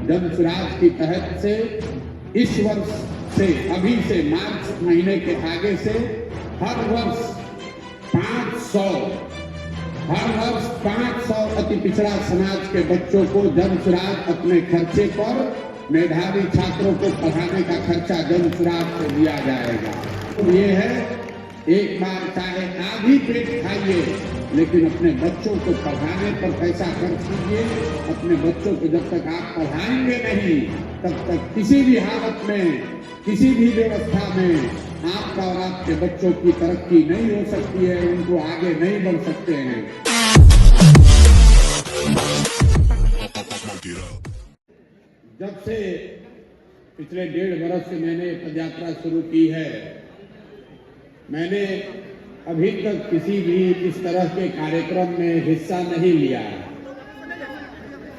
जन सुराज की तहत से इस वर्ष से, अभी से मार्च महीने के आगे से हर वर्ष 500 अति पिछड़ा समाज के बच्चों को जन सुराज अपने खर्चे पर, मेधावी छात्रों को पढ़ाने का खर्चा जन सुराज से दिया जाएगा। तो ये है, एक बार चाहे आधी पेट खाइए, लेकिन अपने बच्चों को पढ़ाने पर पैसा खर्च कीजिए। अपने बच्चों को जब तक आप पढ़ाएंगे नहीं, तब तक किसी भी हालत में, किसी भी व्यवस्था में आपका और आपके बच्चों की तरक्की नहीं हो सकती है, उनको आगे नहीं बढ़ सकते हैं। जब से पिछले 1.5 वर्ष से मैंने पदयात्रा शुरू की है, मैंने अभी तक किसी भी इस तरह के कार्यक्रम में हिस्सा नहीं लिया।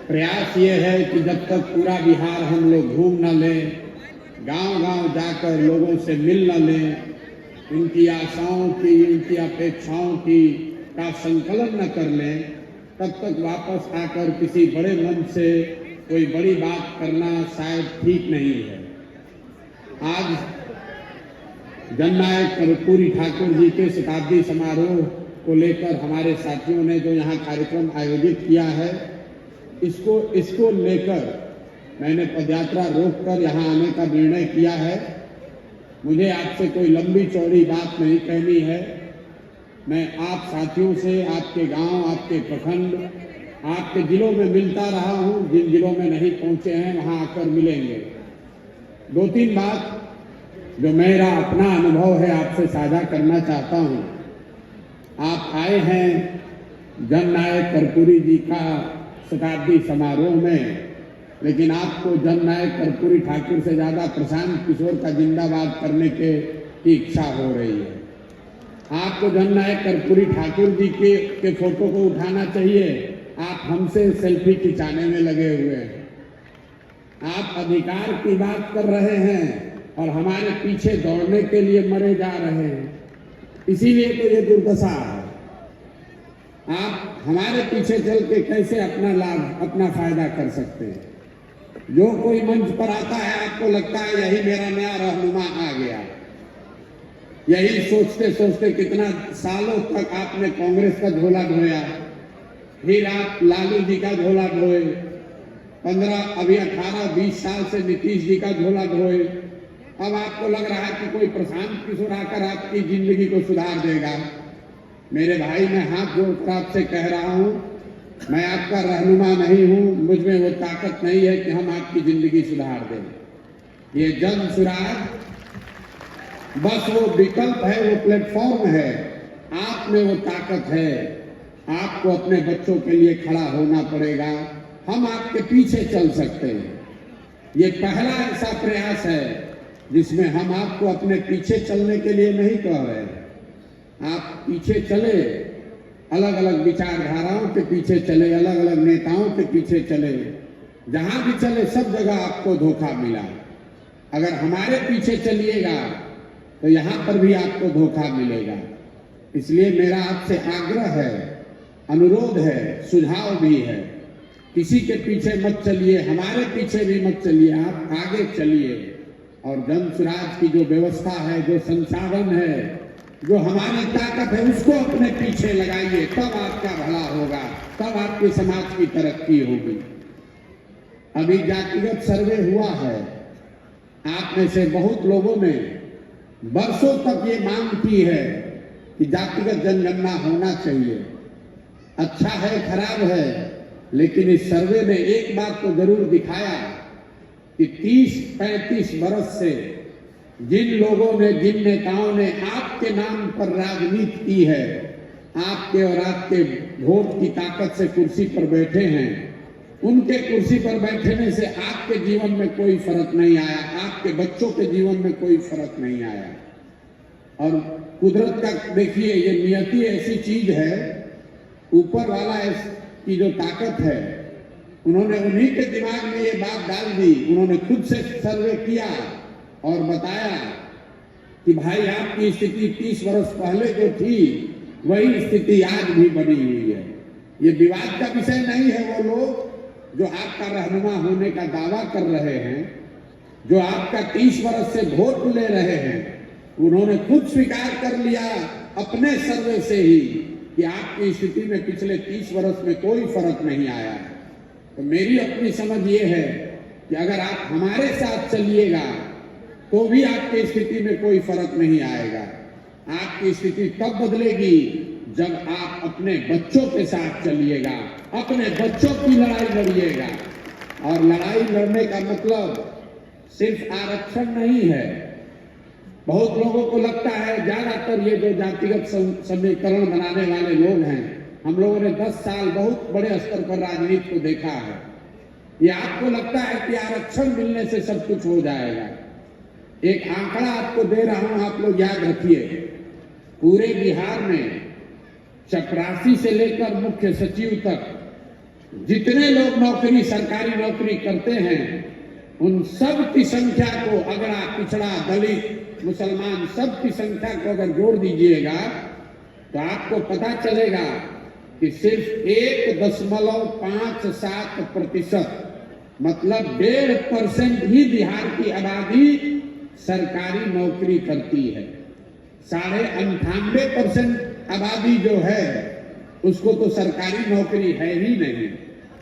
प्रयास ये है कि जब तक पूरा बिहार हम लोग घूम न लें, गांव-गांव जाकर लोगों से मिल न लें, उनकी आशाओं की, उनकी अपेक्षाओं की का संकलन न कर लें, तब तक वापस आकर किसी बड़े मंच से कोई बड़ी बात करना शायद ठीक नहीं है। आज जननायक कर्पूरी ठाकुर जी के शताब्दी समारोह को लेकर हमारे साथियों ने जो यहाँ कार्यक्रम आयोजित किया है, इसको लेकर मैंने पदयात्रा रोककर यहाँ आने का निर्णय किया है। मुझे आपसे कोई लंबी चौड़ी बात नहीं कहनी है। मैं आप साथियों से आपके गांव, आपके प्रखंड, आपके जिलों में मिलता रहा हूँ। जिन जिलों में नहीं पहुँचे हैं वहाँ आकर मिलेंगे। 2-3 बात जो मेरा अपना अनुभव है आपसे साझा करना चाहता हूँ। आप आए हैं जननायक कर्पूरी जी का शताब्दी समारोह में, लेकिन आपको जननायक कर्पूरी ठाकुर से ज़्यादा प्रशांत किशोर का जिंदाबाद करने की इच्छा हो रही है। आपको जननायक कर्पूरी ठाकुर जी के फोटो को उठाना चाहिए, आप हमसे सेल्फी खिंचाने में लगे हुए हैं। आप अधिकार की बात कर रहे हैं और हमारे पीछे दौड़ने के लिए मरे जा रहे हैं। इसीलिए तो ये दुर्दशा है। आप हमारे पीछे चल के कैसे अपना लाभ, अपना फायदा कर सकते हैं? जो कोई मंच पर आता है, आपको लगता है यही मेरा नया रहनुमा आ गया। यही सोचते सोचते कितना सालों तक आपने कांग्रेस का झोला ढोया, फिर आप लालू जी का झोला ढोए, 18-20 साल से नीतीश जी का झोला ढोए। अब आपको लग रहा है कि कोई प्रशांत किशोर आकर आपकी जिंदगी को सुधार देगा। मेरे भाई, मैं हाथ जोड़कर आपसे कह रहा हूं, मैं आपका रहनुमा नहीं हूं, मुझ में वो ताकत नहीं है कि हम आपकी जिंदगी सुधार दें। ये जन सुराज बस वो विकल्प है, वो प्लेटफॉर्म है। आप में वो ताकत है। आपको अपने बच्चों के लिए खड़ा होना पड़ेगा। हम आपके पीछे चल सकते हैं। ये पहला ऐसा प्रयास है जिसमें हम आपको अपने पीछे चलने के लिए नहीं कह रहे हैं। आप पीछे चले, अलग अलग विचारधाराओं के पीछे चले, अलग अलग नेताओं के पीछे चले। जहां भी चले सब जगह आपको धोखा मिला। अगर हमारे पीछे चलिएगा तो यहां पर भी आपको धोखा मिलेगा। इसलिए मेरा आपसे आग्रह है, अनुरोध है, सुझाव भी है, किसी के पीछे मत चलिए, हमारे पीछे भी मत चलिए, आप आगे चलिए और जन सुराज की जो व्यवस्था है, जो संसाधन है, जो हमारी ताकत है, उसको अपने पीछे लगाइए। तब आपका भला होगा, तब आपके समाज की तरक्की होगी। अभी जातिगत सर्वे हुआ है। आप में से बहुत लोगों ने वर्षों तक ये मांग की है कि जातिगत जनगणना होना चाहिए। अच्छा है, खराब है, लेकिन इस सर्वे ने एक बात तो जरूर दिखाया कि 30-35 वर्ष से जिन लोगों ने, जिन नेताओं ने आपके नाम पर राजनीति की है, आपके और आपके वोट की ताकत से कुर्सी पर बैठे हैं, उनके कुर्सी पर बैठने से आपके जीवन में कोई फर्क नहीं आया, आपके बच्चों के जीवन में कोई फर्क नहीं आया। और कुदरत का देखिए, ये नियति ऐसी चीज है, ऊपर वाला की जो ताकत है, उन्होंने उन्हीं के दिमाग में ये बात डाल दी। उन्होंने खुद से सर्वे किया और बताया कि भाई आपकी स्थिति 30 वर्ष पहले जो थी वही स्थिति आज भी बनी हुई है। ये विवाद का विषय नहीं है। वो लोग जो आपका रहनुमा होने का दावा कर रहे हैं, जो आपका 30 वर्ष से वोट ले रहे हैं, उन्होंने खुद स्वीकार कर लिया अपने सर्वे से ही कि आपकी स्थिति में पिछले 30 वर्ष में कोई फर्क नहीं आया है। तो मेरी अपनी समझ ये है कि अगर आप हमारे साथ चलिएगा तो भी आपकी स्थिति में कोई फर्क नहीं आएगा। आपकी स्थिति तब बदलेगी जब आप अपने बच्चों के साथ चलिएगा, अपने बच्चों की लड़ाई लड़िएगा। और लड़ाई लड़ने का मतलब सिर्फ आरक्षण नहीं है। बहुत लोगों को लगता है, ज्यादातर ये जो जातिगत समीकरण बनाने वाले लोग हैं, हम लोगों ने 10 साल बहुत बड़े स्तर पर राजनीति को देखा है, ये आपको लगता है कि आरक्षण मिलने से सब कुछ हो जाएगा। एक आंकड़ा आपको दे रहा हूं, आप लोग याद रखिए। पूरे बिहार में चपरासी से लेकर मुख्य सचिव तक जितने लोग नौकरी, सरकारी नौकरी करते हैं, उन सब की संख्या को, अगड़ा, पिछड़ा, दलित, मुसलमान, सब की संख्या को अगर जोड़ दीजिएगा तो आपको पता चलेगा कि सिर्फ 1.57% मतलब 1.5% ही बिहार की आबादी सरकारी नौकरी करती है। 98.5% आबादी जो है उसको तो सरकारी नौकरी है ही नहीं।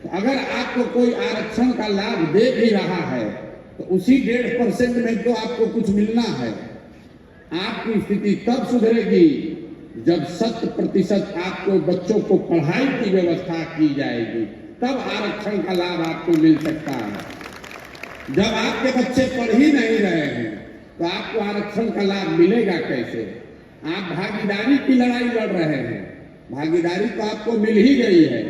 तो अगर आपको कोई आरक्षण का लाभ दे भी रहा है तो उसी 1.5% में तो आपको कुछ मिलना है। आपकी स्थिति तब सुधरेगी जब 100% आपको बच्चं को पढ़ाई की व्यवस्था की जाएगी, तब आरक्षण का लाभ आपको मिल सकता है। जब आपके बच्चे पढ़ ही नहीं रहे हैं तो आपको आरक्षण का लाभ मिलेगा कैसे? आप भागीदारी की लड़ाई लड़ रहे हैं, भागीदारी तो आपको मिल ही गई है।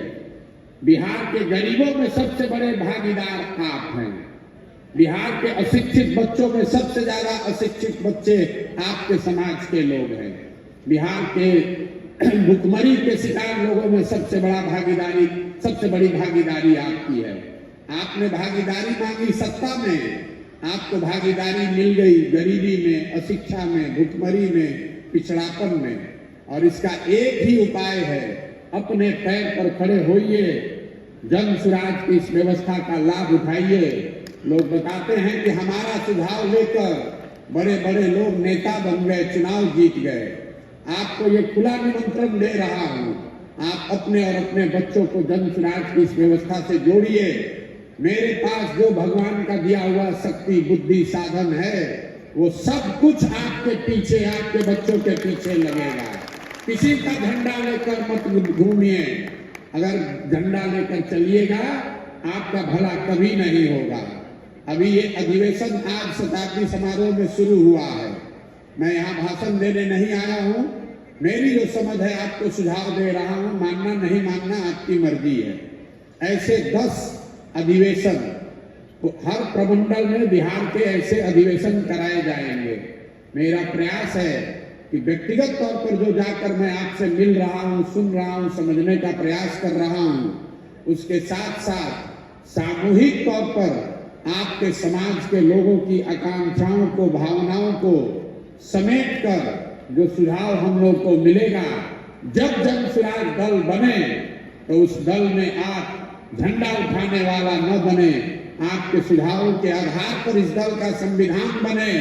बिहार के गरीबों में सबसे बड़े भागीदार आप हैं। बिहार के अशिक्षित बच्चों में सबसे ज्यादा अशिक्षित बच्चे आपके समाज के लोग हैं। बिहार के भुखमरी के शिकार लोगों में सबसे बड़ी भागीदारी आपकी है। आपने भागीदारी मांगी सत्ता में, आपको भागीदारी मिल गई गरीबी में, अशिक्षा में, भुखमरी में, पिछड़ापन में। और इसका एक ही उपाय है, अपने पैर पर खड़े होइए, जन सुराज की इस व्यवस्था का लाभ उठाइए। लोग बताते हैं कि हमारा सुझाव लेकर बड़े बड़े लोग नेता बन गए, चुनाव जीत गए। आपको ये खुला निमंत्रण दे रहा हूं, आप अपने और अपने बच्चों को जन सुराज की इस व्यवस्था से जोड़िए। मेरे पास जो भगवान का दिया हुआ शक्ति, बुद्धि, साधन है, वो सब कुछ आपके पीछे, आपके बच्चों के पीछे लगेगा। किसी का झंडा लेकर मत घूमिए। अगर झंडा लेकर चलिएगा आपका भला कभी नहीं होगा। अभी ये अधिवेशन आज शताब्दी समारोह में शुरू हुआ है। मैं यहाँ भाषण देने नहीं आया हूँ। मेरी जो समझ है आपको सुझाव दे रहा हूँ, मानना नहीं मानना आपकी मर्जी है। ऐसे 10 अधिवेशन हर प्रमंडल में बिहार के ऐसे अधिवेशन कराए जाएंगे। मेरा प्रयास है कि व्यक्तिगत तौर पर जो जाकर मैं आपसे मिल रहा हूँ, सुन रहा हूँ, समझने का प्रयास कर रहा हूँ, उसके साथ साथ सामूहिक तौर पर आपके समाज के लोगों की आकांक्षाओं को, भावनाओं को समेट कर जो सुझाव हम लोग को मिलेगा, जब जन सुराज दल बने तो उस दल में आप झंडा उठाने वाला न बने, आपके सुझावों के आधार पर इस दल का संविधान बने,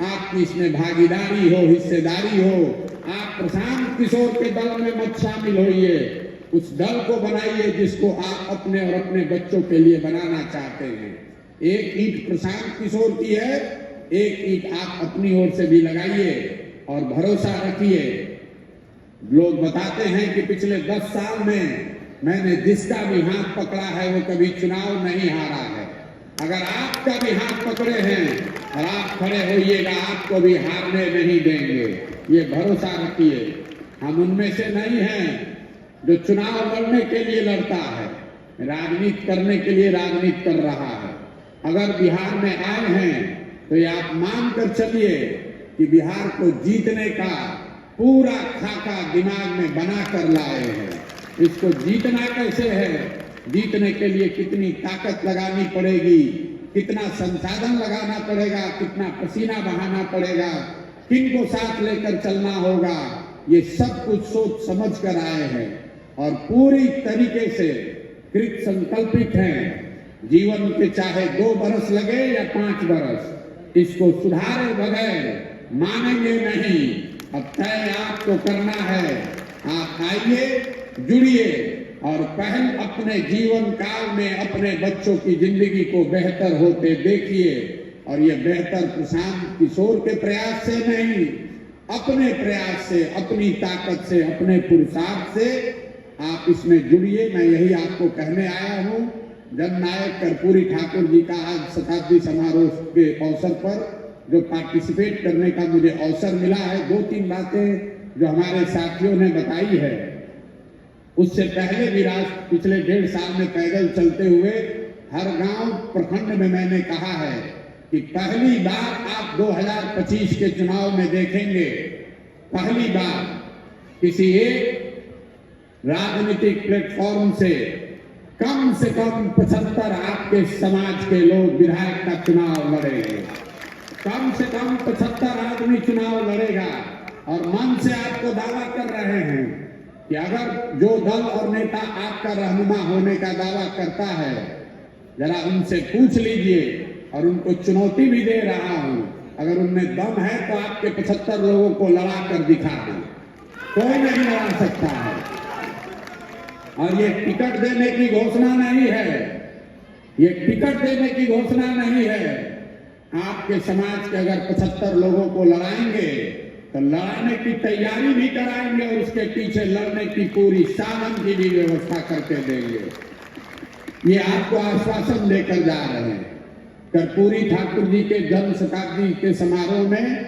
आपकी इसमें भागीदारी हो, हिस्सेदारी हो। आप प्रशांत किशोर के दल में मत शामिल होइए, उस दल को बनाइए जिसको आप अपने और अपने बच्चों के लिए बनाना चाहते हैं। एक ईंट प्रशांत किशोर की है, एक ईंट आप अपनी ओर से भी लगाइए और भरोसा रखिए। लोग बताते हैं कि पिछले 10 साल में मैंने जिसका भी हाथ पकड़ा है वो कभी चुनाव नहीं हारा है। अगर आपका भी हाथ पकड़े हैं और आप खड़े होइएगा, आपको भी हारने नहीं देंगे, ये भरोसा रखिए। हम उनमें से नहीं हैं जो चुनाव लड़ने के लिए लड़ता है, राजनीति करने के लिए राजनीति कर रहा है। अगर बिहार में आए हैं तो ये आप मान कर चलिए कि बिहार को जीतने का पूरा खाका दिमाग में बना कर लाए हैं। इसको जीतना कैसे है, जीतने के लिए कितनी ताकत लगानी पड़ेगी, कितना संसाधन लगाना पड़ेगा, कितना पसीना बहाना पड़ेगा, किनको साथ लेकर चलना होगा, ये सब कुछ सोच समझ कर आए हैं और पूरी तरीके से कृत संकल्पित हैं जीवन के चाहे 2 बरस लगे या 5 बरस, इसको सुधारे बगैर मानेंगे नहीं। अब तय आपको करना है। आप आइए, जुड़िए और पहल अपने जीवन काल में अपने बच्चों की जिंदगी को बेहतर होते देखिए। और ये बेहतर प्रशांत किशोर के प्रयास से नहीं, अपने प्रयास से, अपनी ताकत से, अपने पुरुषार्थ से आप इसमें जुड़िए। मैं यही आपको कहने आया हूँ। जननायक कर्पूरी ठाकुर जी का आज शताब्दी समारोह के अवसर पर जो पार्टिसिपेट करने का मुझे अवसर मिला है, 2-3 बातें जो हमारे साथियों ने बताई है, उससे पहले भी पिछले 1.5 साल में पैदल चलते हुए हर गांव प्रखंड में मैंने कहा है कि पहली बार आप 2025 के चुनाव में देखेंगे, पहली बार किसी एक राजनीतिक प्लेटफॉर्म से कम 75 आपके समाज के लोग विधायक का चुनाव लड़ेंगे। कम से कम 75 आदमी चुनाव लड़ेगा। और मन से आपको दावा कर रहे हैं कि अगर जो दल और नेता आपका रहनुमा होने का दावा करता है, जरा उनसे पूछ लीजिए। और उनको चुनौती भी दे रहा हूं, अगर उनमें दम है तो आपके 75 लोगों को लड़ा कर दिखा दें। कोई नहीं लड़ा सकता है। और ये टिकट देने की घोषणा नहीं है, ये टिकट देने की घोषणा नहीं है। आपके समाज के अगर 75 लोगों को लड़ाएंगे तो लड़ाने की तैयारी भी कराएंगे और उसके पीछे लड़ने की पूरी साधन की भी व्यवस्था करके देंगे। ये आपको आश्वासन देकर जा रहे हैं। कर्पूरी ठाकुर जी के जन्म शताब्दी के समारोह में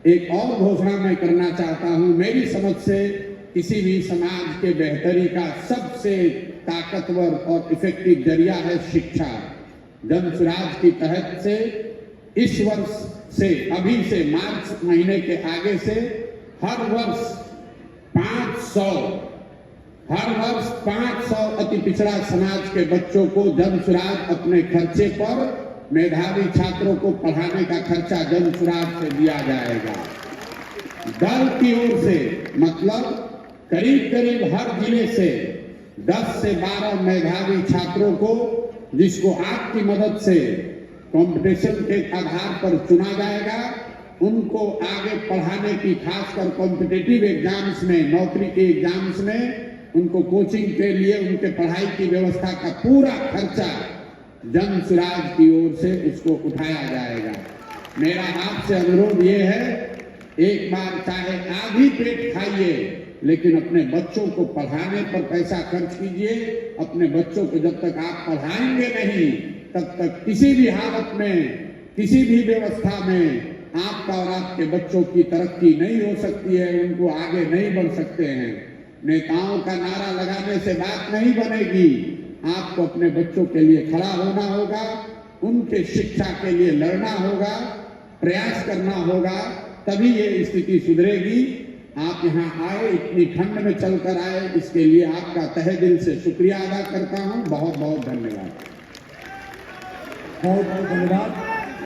एक और घोषणा मैं करना चाहता हूं। मेरी समझ से किसी भी समाज के बेहतरी का सबसे ताकतवर और इफेक्टिव जरिया है शिक्षा। जन सुराज की तहत से इस वर्ष से, अभी से मार्च महीने के आगे से हर वर्ष 500 अति पिछड़ा समाज के बच्चों को जन सुराज अपने खर्चे पर, मेधावी छात्रों को पढ़ाने का खर्चा जन सुराज से दिया जाएगा। दल की ओर से, मतलब करीब हर जिले से 10 से 12 मेधावी छात्रों को, जिसको आपकी मदद से कंपटीशन के आधार पर चुना जाएगा, उनको आगे पढ़ाने की, खासकर कॉम्पिटिटिव एग्जाम्स में, नौकरी के एग्जाम्स में उनको कोचिंग के लिए उनके पढ़ाई की व्यवस्था का पूरा खर्चा जन सुराज की ओर से उसको उठाया जाएगा। मेरा आपसे अनुरोध ये है, एक बार चाहे आधी पेट खाइए, लेकिन अपने बच्चों को पढ़ाने पर पैसा खर्च कीजिए। अपने बच्चों को जब तक आप पढ़ाएंगे नहीं, तब तक किसी भी हालत में, किसी भी व्यवस्था में आपका और आपके बच्चों की तरक्की नहीं हो सकती है, उनको आगे नहीं बढ़ सकते हैं। नेताओं का नारा लगाने से बात नहीं बनेगी। आपको अपने बच्चों के लिए खड़ा होना होगा, उनके शिक्षा के लिए लड़ना होगा, प्रयास करना होगा, तभी ये स्थिति सुधरेगी। आप यहाँ आए, इतनी ठंड में चलकर आए, इसके लिए आपका तहे दिल से शुक्रिया अदा करता हूँ। बहुत बहुत धन्यवाद। बहुत बहुत धन्यवाद।